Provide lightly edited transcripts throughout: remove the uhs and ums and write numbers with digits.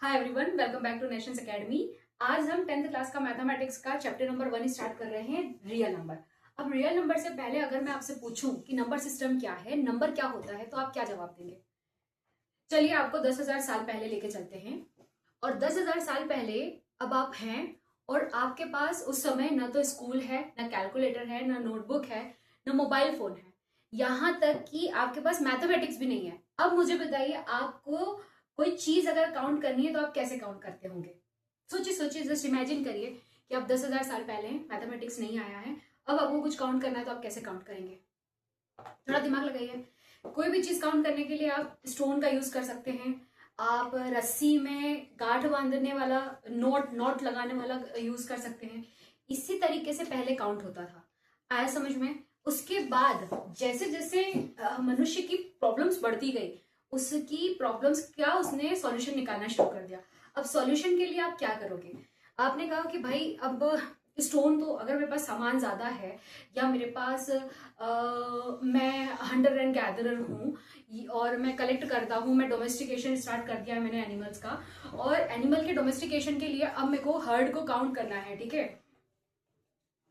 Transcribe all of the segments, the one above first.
Hi everyone, welcome back two nations academy. आज हम 10th class का मैथमेटिक्स का चैप्टर नंबर 1 स्टार्ट कर रहे हैं, रियल नंबर। अब रियल नंबर से पहले अगर मैं आपसे पूछूं कि नंबर सिस्टम क्या है, नंबर क्या होता है, तो आप क्या जवाब देंगे? चलिए आपको 10,000 साल पहले लेके चलते हैं। और 10,000 साल पहले अब आप हैं और आपके पास उस समय न तो स्कूल है, न कैलकुलेटर है, न नोटबुक है, न मोबाइल फोन है, यहाँ तक कि आपके पास मैथमेटिक्स भी नहीं है। अब मुझे बताइए, आपको कोई चीज अगर काउंट करनी है तो आप कैसे काउंट करते होंगे? सोचिए सोचिए, जस्ट इमेजिन करिए कि आप 10,000 साल पहले हैं, मैथमेटिक्स नहीं आया है, अब आपको कुछ काउंट करना है तो आप कैसे काउंट करेंगे? थोड़ा दिमाग लगाइए। कोई भी चीज काउंट करने के लिए आप स्टोन का यूज कर सकते हैं, आप रस्सी में गांठ बांधने वाला नोट नोट लगाने वाला यूज कर सकते हैं। इसी तरीके से पहले काउंट होता था। आया समझ में? उसके बाद जैसे जैसे मनुष्य की प्रॉब्लम्स बढ़ती गई, उसकी प्रॉब्लम्स का उसने सॉल्यूशन निकालना शुरू कर दिया। अब सॉल्यूशन के लिए आप क्या करोगे? आपने कहा कि भाई अब स्टोन तो अगर मेरे पास सामान ज्यादा है, या मेरे पास मैं हंटर एंड गैदरर हूँ और मैं कलेक्ट करता हूँ, मैं डोमेस्टिकेशन स्टार्ट कर दिया है मैंने एनिमल्स का, और एनिमल के डोमेस्टिकेशन के लिए अब मेरे को हर्ड को काउंट करना है। ठीक है,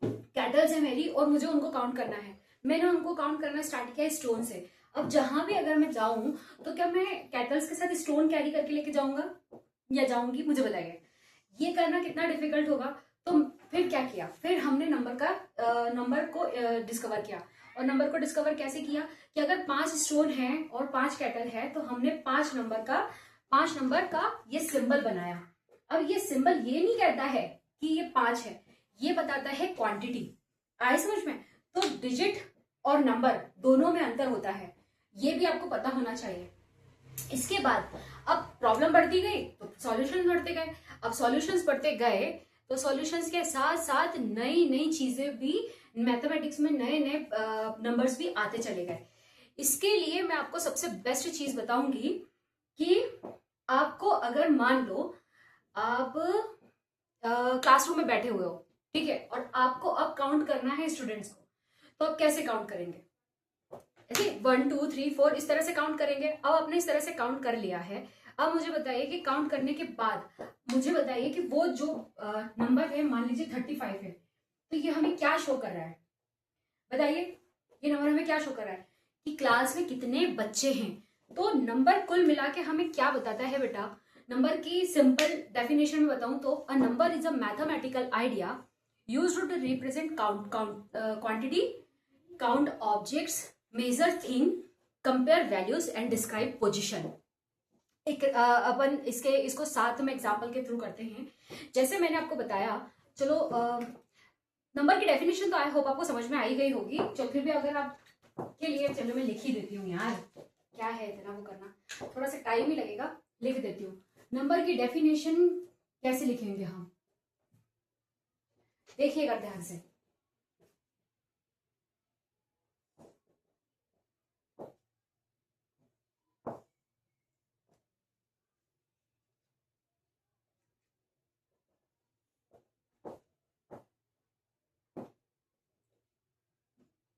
कैटल्स है मेरी और मुझे उनको काउंट करना है। मैंने उनको काउंट करना स्टार्ट किया स्टोन से। अब जहां भी अगर मैं जाऊं तो क्या मैं कैटल्स के साथ स्टोन कैरी करके लेके जाऊंगा या जाऊंगी? मुझे बताइए, ये करना कितना डिफिकल्ट होगा। तो फिर क्या किया? फिर हमने नंबर को डिस्कवर किया। और नंबर को डिस्कवर कैसे किया कि अगर 5 स्टोन है और 5 कैटल है तो हमने 5 नंबर का ये सिंबल बनाया। अब ये सिंबल ये नहीं कहता है कि ये 5 है, ये बताता है क्वांटिटी। आए समझ में? तो डिजिट और नंबर दोनों में अंतर होता है, ये भी आपको पता होना चाहिए। इसके बाद अब प्रॉब्लम बढ़ती गई तो सॉल्यूशंस बढ़ते गए। अब सॉल्यूशंस बढ़ते गए तो सॉल्यूशंस के साथ साथ नई नई चीजें भी, मैथमेटिक्स में नए नए नंबर्स भी आते चले गए। इसके लिए मैं आपको सबसे बेस्ट चीज बताऊंगी कि आपको अगर मान लो आप क्लासरूम में बैठे हुए हो, ठीक है, और आपको अब काउंट करना है स्टूडेंट्स को, तो आप कैसे काउंट करेंगे? ऐसे 1 2 3 4 इस तरह से काउंट करेंगे। अब आपने इस तरह से काउंट कर लिया है। अब मुझे बताइए कि काउंट करने के बाद मुझे बताइए कि वो जो नंबर है, मान लीजिए 35 है, तो ये हमें क्या शो कर रहा है? बताइए, ये नंबर हमें क्या शो कर रहा है कि क्लास में कितने बच्चे हैं। तो नंबर कुल मिला के हमें क्या बताता है बेटा? नंबर की सिंपल डेफिनेशन में बताऊं तो a number is a mathematical idea used to represent quantity, count objects, measure thing, compare values and describe position. एक अपन इसको साथ में एग्जाम्पल के थ्रू करते हैं। जैसे मैंने आपको बताया, चलो नंबर की डेफिनेशन तो आई होप आपको समझ में आई गई होगी। चलो फिर भी अगर आप के लिए, चलो मैं लिख ही देती हूँ यार, क्या है इतना वो करना, थोड़ा सा टाइम ही लगेगा, लिख देती हूँ। नंबर की डेफिनेशन कैसे लिखेंगे हम, देखिएगा ध्यान से।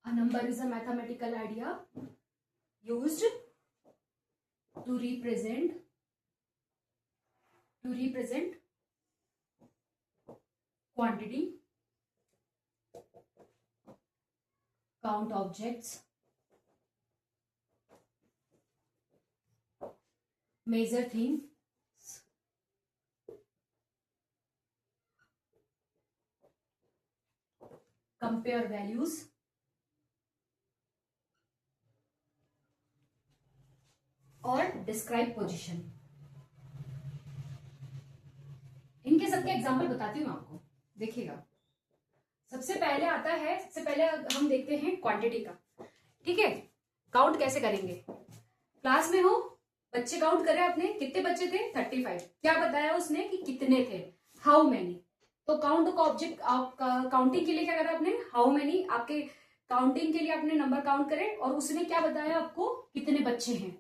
A number is a mathematical idea used to represent quantity, count objects, measure things, compare values और डिस्क्राइब पोजीशन। इनके सबके एग्जाम्पल बताती हूँ आपको, देखिएगा। सबसे पहले आता है, सबसे पहले हम देखते हैं क्वांटिटी का। ठीक है, काउंट कैसे करेंगे? क्लास में हो, बच्चे काउंट करे आपने, कितने बच्चे थे? 35। क्या बताया उसने कि कितने थे? How many. तो काउंट का ऑब्जेक्ट, काउंटिंग के लिए क्या करा आपने? How many. आपके काउंटिंग के लिए आपने नंबर काउंट करे और उसने क्या बताया आपको? कितने बच्चे हैं।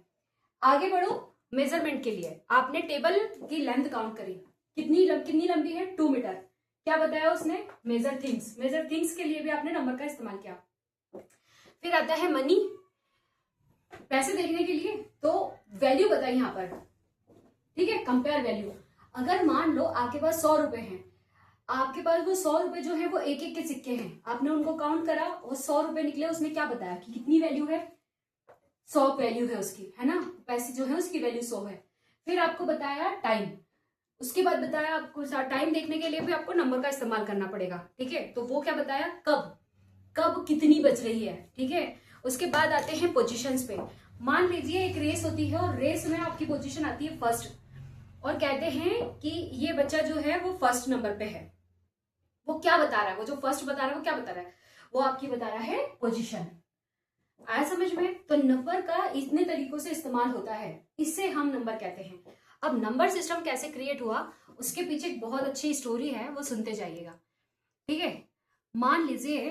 आगे बढ़ो, मेजरमेंट के लिए आपने टेबल की लेंथ काउंट करी, कितनी लंबी है? 2 मीटर। क्या बताया उसने? मेजर थिंग्स के लिए भी आपने नंबर का इस्तेमाल किया। फिर आता है मनी, पैसे देखने के लिए, तो वैल्यू बताई यहां पर। ठीक है, कंपेयर वैल्यू। अगर मान लो आपके पास 100 रुपए हैं, आपके पास वो 100 रुपए जो है वो एक एक के सिक्के हैं, आपने उनको काउंट करा, वो 100 रुपए निकले, उसने क्या बताया कि कितनी वैल्यू है, 100 वैल्यू है उसकी, है ना, पैसे जो है उसकी वैल्यू 100 है। फिर आपको बताया टाइम, उसके बाद बताया आपको टाइम देखने के लिए भी आपको नंबर का इस्तेमाल करना पड़ेगा, ठीक है, तो वो क्या बताया, कब कब कितनी बच रही है, ठीक है। उसके बाद आते हैं पोजीशंस पे। मान लीजिए एक रेस होती है और रेस में आपकी पोजीशन आती है फर्स्ट, और कहते हैं कि ये बच्चा जो है वो फर्स्ट नंबर पे है। वो क्या बता रहा है, वो जो फर्स्ट बता रहा है वो क्या बता रहा है, वो आपकी बता रहा है पोजीशन। आया समझ में? तो नंबर का इतने तरीकों से इस्तेमाल होता है, इससे हम नंबर कहते हैं। अब नंबर सिस्टम कैसे क्रिएट हुआ, उसके पीछे एक बहुत अच्छी स्टोरी है, वो सुनते जाइएगा, ठीक है। मान लीजिए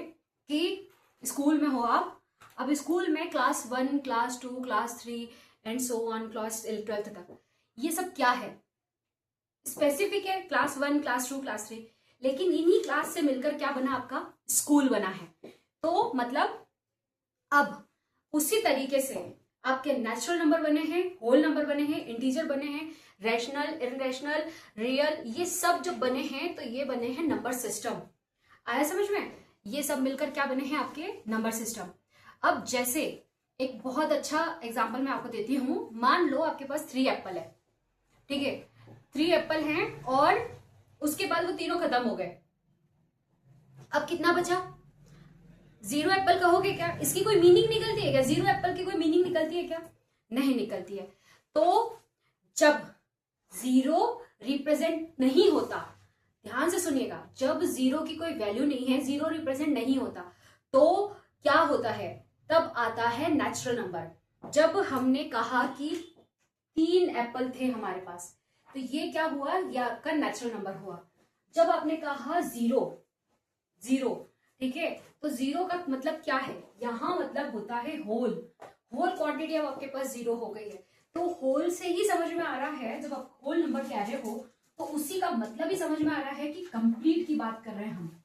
कि स्कूल में हो आप, अब स्कूल में class 1, class 2, class 3 and so on, class 12th तक, ये सब क्या है, स्पेसिफिक है, क्लास 1, क्लास 2, क्लास 3, लेकिन इन्हीं क्लास से मिलकर क्या बना, आपका स्कूल बना है। तो मतलब अब उसी तरीके से आपके नेचुरल नंबर बने हैं, होल नंबर बने हैं, इंटीजर बने हैं, रैशनल, इररेशनल, रियल, ये सब जो बने हैं तो ये बने हैं नंबर सिस्टम। आया समझ में? ये सब मिलकर क्या बने हैं, आपके नंबर सिस्टम। अब जैसे एक बहुत अच्छा एग्जांपल मैं आपको देती हूं, मान लो आपके पास 3 एप्पल है, ठीक है, 3 एप्पल हैं और उसके बाद वो तीनों खत्म हो गए, अब कितना बचा, 0 एप्पल कहोगे क्या, इसकी कोई मीनिंग निकलती है क्या, 0 एप्पल की कोई मीनिंग निकलती है क्या, नहीं निकलती है। तो जब 0 रिप्रेजेंट नहीं होता, ध्यान से सुनिएगा, जब 0 की कोई वैल्यू नहीं है, 0 रिप्रेजेंट नहीं होता, तो क्या होता है, तब आता है नेचुरल नंबर। जब हमने कहा कि 3 एप्पल थे हमारे पास, तो ये क्या हुआ, ये आपका नेचुरल नंबर हुआ। जब आपने कहा 0, ठीक है, तो 0 का मतलब क्या है, यहां मतलब होता है होल क्वांटिटी। अब आपके पास 0 हो गई है, तो होल से ही समझ में आ रहा है, जब आप होल नंबर कह रहे हो तो उसी का मतलब ही समझ में आ रहा है कि कंप्लीट की बात कर रहे हैं हम।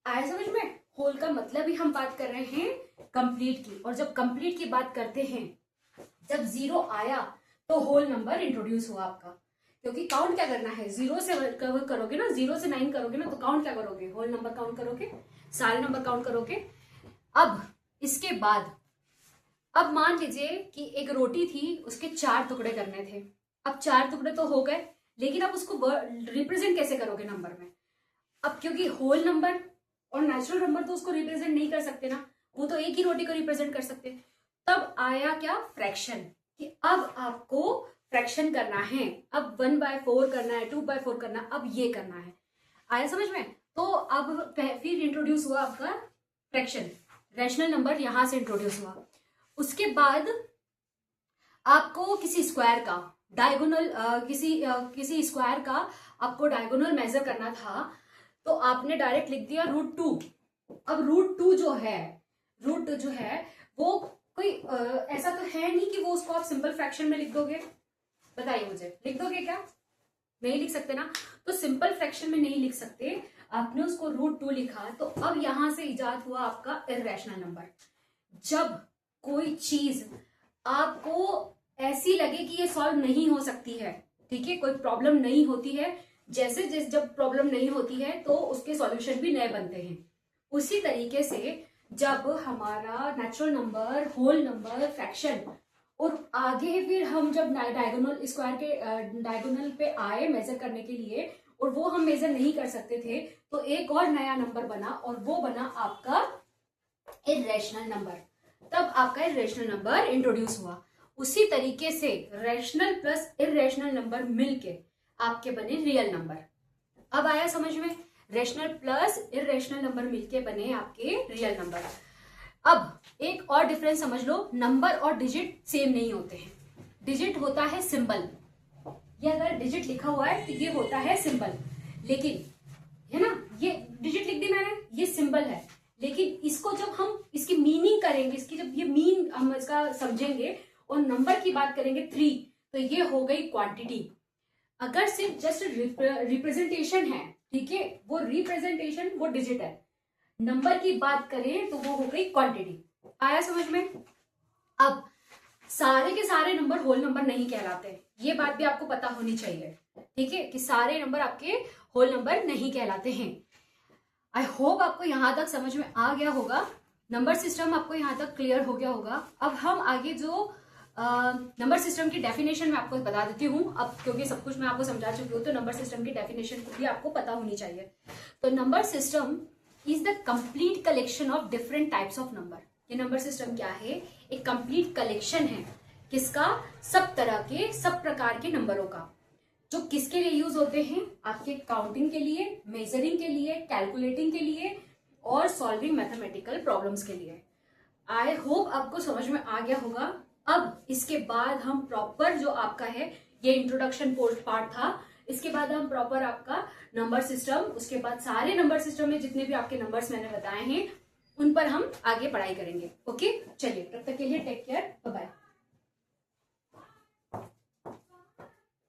आया समझ में? होल का मतलब ही हम बात कर रहे हैं कंप्लीट की, और जब कंप्लीट की बात करते हैं, जब 0 आया तो होल नंबर इंट्रोड्यूस हुआ आपका, क्योंकि काउंट क्या करना है, 0 से करोगे ना, 0 से 9 करोगे ना, तो काउंट क्या करोगे, होल नंबर काउंट करोगे, सारे नंबर काउंट करोगे। अब इसके बाद, अब मान लीजिए कि एक रोटी थी, उसके 4 टुकड़े करने थे, अब 4 टुकड़े तो हो गए, लेकिन अब उसको रिप्रेजेंट कैसे करोगे नंबर में, अब क्योंकि होल नंबर और नेचुरल नंबर तो उसको रिप्रेजेंट नहीं कर सकते ना, वो तो एक ही रोटी को रिप्रेजेंट कर सकते। तब आया क्या, फ्रैक्शन, कि अब आपको फ्रैक्शन करना है, अब 1/4 करना है, 2/4 करना, अब ये करना है। आया समझ में? तो अब फिर इंट्रोड्यूस हुआ आपका फ्रैक्शन, रैशनल नंबर यहां से इंट्रोड्यूस हुआ। उसके बाद आपको किसी स्क्वायर का डायगोनल, किसी स्क्वायर का आपको डायगोनल मेजर करना था, तो आपने डायरेक्ट लिख दिया √2। अब √2 जो है वो कोई ऐसा तो है नहीं कि वो उसको आप सिंपल फ्रैक्शन में लिख दोगे, बताइए मुझे, लिख दोगे क्या, नहीं लिख सकते ना। तो सिंपल फ्रैक्शन में नहीं लिख सकते, आपने उसको √2 लिखा, तो अब यहां से इजाद हुआ आपका इर्रेशनल नंबर। जब कोई चीज आपको ऐसी लगे कि ये सॉल्व नहीं हो सकती है, ठीक है, कोई प्रॉब्लम नहीं होती है, जब प्रॉब्लम नहीं होती है तो उसके सॉल्यूशन भी नए बनते हैं, उसी तरीके से जब हमारा natural number, whole number, fraction, और आगे फिर हम जब डायगोनल स्क्वायर के डायगोनल पे आए मेजर करने के लिए, और वो हम मेजर नहीं कर सकते थे, तो एक और नया नंबर बना, और वो बना आपका इर्रेशनल नंबर। तब आपका इर्रेशनल नंबर इंट्रोड्यूस हुआ। उसी तरीके से रैशनल प्लस इर्रेशनल नंबर मिलके आपके बने रियल नंबर। अब आया समझ में? रैशनल प्लस इर्रेशनल नंबर मिलके बने आपके रियल नंबर। अब एक और डिफरेंस समझ लो, नंबर और डिजिट सेम नहीं होते हैं। डिजिट होता है सिंबल, ये अगर डिजिट लिखा हुआ है तो ये होता है सिंबल, लेकिन है ना, ये डिजिट लिख दी मैंने, ये सिंबल है, लेकिन इसको जब हम इसकी मीनिंग करेंगे, इसकी जब ये मीन हम इसका समझेंगे और नंबर की बात करेंगे 3, तो ये हो गई क्वांटिटी। अगर सिर्फ जस्ट रिप्रेजेंटेशन है, ठीक है, वो रिप्रेजेंटेशन वो डिजिट है, नंबर की बात करें तो वो हो गई क्वांटिटी। आया समझ में? अब सारे के सारे नंबर होल नंबर नहीं कहलाते, ये बात भी आपको पता होनी चाहिए, ठीक है, कि सारे नंबर आपके होल नंबर नहीं कहलाते हैं। आई होप आपको यहां तक समझ में आ गया होगा, नंबर सिस्टम आपको यहां तक क्लियर हो गया होगा। अब हम आगे जो नंबर सिस्टम की डेफिनेशन मैं आपको बता देती हूँ अब, क्योंकि सब कुछ मैं आपको समझा चुकी हूँ, तो नंबर सिस्टम की डेफिनेशन भी आपको पता होनी चाहिए। तो number system is the complete collection of different types of number. ये नंबर सिस्टम क्या है? एक कंप्लीट कलेक्शन है किसका? सब तरह के, सब प्रकार के नंबरों का, जो किसके लिए यूज होते हैं? आपके काउंटिंग के लिए, मेजरिंग के लिए, कैलकुलेटिंग के लिए और सॉल्विंग मैथमेटिकल प्रॉब्लम्स के लिए। आई होप आपको समझ में आ गया होगा। अब इसके बाद हम प्रॉपर जो आपका है, ये इंट्रोडक्शन पार्ट था, इसके बाद हम प्रॉपर आपका नंबर सिस्टम, उसके बाद सारे नंबर सिस्टम में जितने भी आपके नंबर्स मैंने बताए हैं उन पर हम आगे पढ़ाई करेंगे। ओके, चलिए तब तक के लिए टेक केयर, बाय बाय।